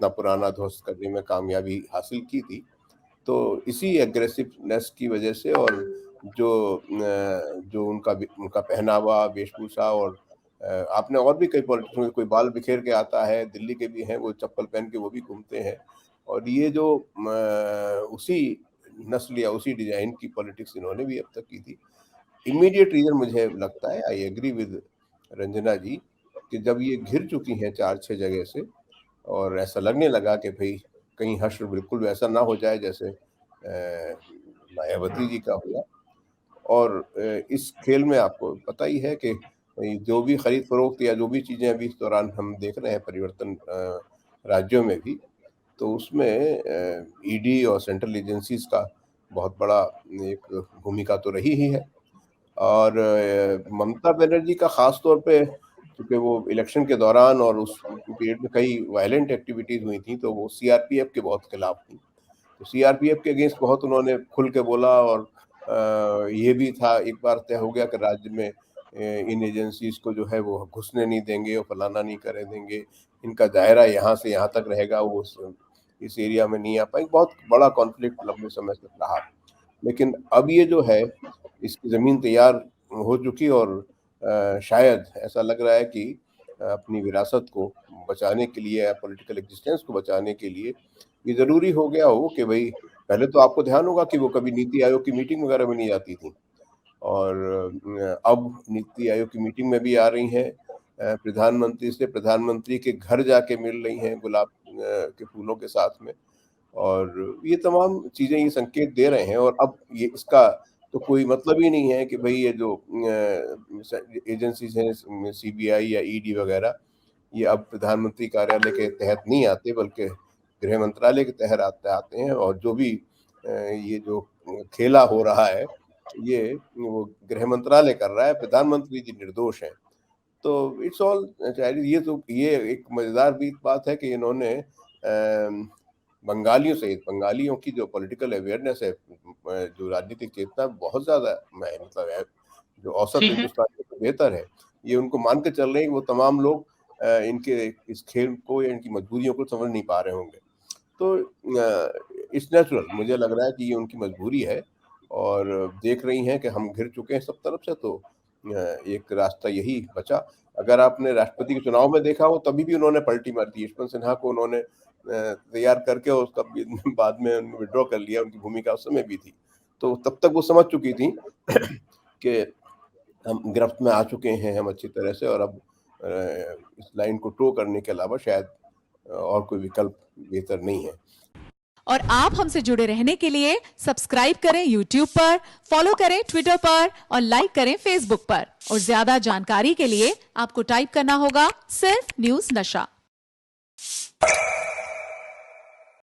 इतना पुराना ध्वस्त करने में कामयाबी हासिल की थी। तो इसी एग्रेसिवनेस की वजह से और जो उनका पहनावा, वेशभूषा और आपने और भी कई पॉलिटिशियन, कोई बाल बिखेर के आता है, दिल्ली के भी हैं, वो चप्पल पहन के वो भी घूमते हैं। और ये जो उसी नस्ल या उसी डिज़ाइन की पॉलिटिक्स इन्होंने भी अब तक की थी। इमीडिएट रीज़न मुझे लगता है, आई एग्री विद रंजना जी, कि जब ये घिर चुकी हैं 4-6 जगह से और ऐसा लगने लगा कि भई कहीं हश्र बिल्कुल वैसा ना हो जाए जैसे मायावती जी का हुआ। और इस खेल में आपको पता ही है कि जो भी खरीद-फरोख्त या जो भी चीज़ें अभी इस दौरान हम देख रहे हैं परिवर्तन राज्यों में भी, तो उसमें ईडी और सेंट्रल एजेंसीज़ का बहुत बड़ा एक भूमिका तो रही ही है। और ममता बनर्जी का ख़ास तौर पे, चूँकि वो इलेक्शन के दौरान और उस पीरियड में कई वायलेंट एक्टिविटीज़ हुई थी, तो वो सीआरपीएफ के बहुत खिलाफ थी। तो सीआरपीएफ के अगेंस्ट बहुत उन्होंने खुल के बोला। और ये भी था, एक बार तय हो गया कि राज्य में इन एजेंसीज़ को जो है वो घुसने नहीं देंगे और फलाना नहीं करने देंगे, इनका दायरा यहाँ से यहाँ तक रहेगा, वो इस एरिया में नहीं आ पाएँगे। बहुत बड़ा कॉन्फ्लिक्ट लंबे समय तक रहा। लेकिन अब ये जो है, इसकी ज़मीन तैयार हो चुकी और शायद ऐसा लग रहा है कि अपनी विरासत को बचाने के लिए या पॉलिटिकल एक्जिस्टेंस को बचाने के लिए ये ज़रूरी हो गया हो कि भई, पहले तो आपको ध्यान होगा कि वो कभी नीति आयोग की मीटिंग वगैरह में नहीं जाती थीं। और अब नीति आयोग की मीटिंग में भी आ रही हैं, प्रधानमंत्री से प्रधानमंत्री के घर जाके मिल रही हैं गुलाब के फूलों के साथ में। और ये तमाम चीज़ें ये संकेत दे रहे हैं। और अब ये इसका तो कोई मतलब ही नहीं है कि भई ये जो एजेंसीज़ हैं, सीबीआई या ईडी वगैरह, ये अब प्रधानमंत्री कार्यालय के तहत नहीं आते, बल्कि गृह मंत्रालय के तहत आते हैं। और जो भी ये जो खेला हो रहा है, ये वो गृह मंत्रालय कर रहा है, प्रधानमंत्री जी निर्दोष हैं। तो इट्स ऑल चाइल्ड। ये एक मज़ेदार भी बात है कि इन्होंने बंगालियों सहित, बंगालियों की जो पॉलिटिकल अवेयरनेस है, जो राजनीतिक चेतना बहुत ज़्यादा मतलब है, जो औसत जी है। हिंदुस्तान से बेहतर है। ये उनको मान के चल रहे हैं कि वो तमाम लोग इनके इस खेल को या इनकी मजबूरियों को समझ नहीं पा रहे होंगे। तो इट्स नेचुरल, मुझे लग रहा है कि ये उनकी मजबूरी है। और देख रही हैं कि हम घिर चुके हैं सब तरफ से, तो एक रास्ता यही बचा। अगर आपने राष्ट्रपति के चुनाव में देखा हो, तभी भी उन्होंने पलटी मार दी। यशवंत सिन्हा को उन्होंने तैयार करके और उसका बाद में विड्रॉ कर लिया, उनकी भूमिका उस समय भी थी। तो तब तक वो समझ चुकी थी कि हम गिरफ्त में आ चुके हैं हम अच्छी तरह से, और अब इस लाइन को टो करने के अलावा शायद और कोई विकल्प बेहतर नहीं है। और आप हमसे जुड़े रहने के लिए सब्सक्राइब करें YouTube पर, फॉलो करें ट्विटर पर और लाइक करें Facebook पर। और ज्यादा जानकारी के लिए आपको टाइप करना होगा सिर्फ न्यूज़ नशा।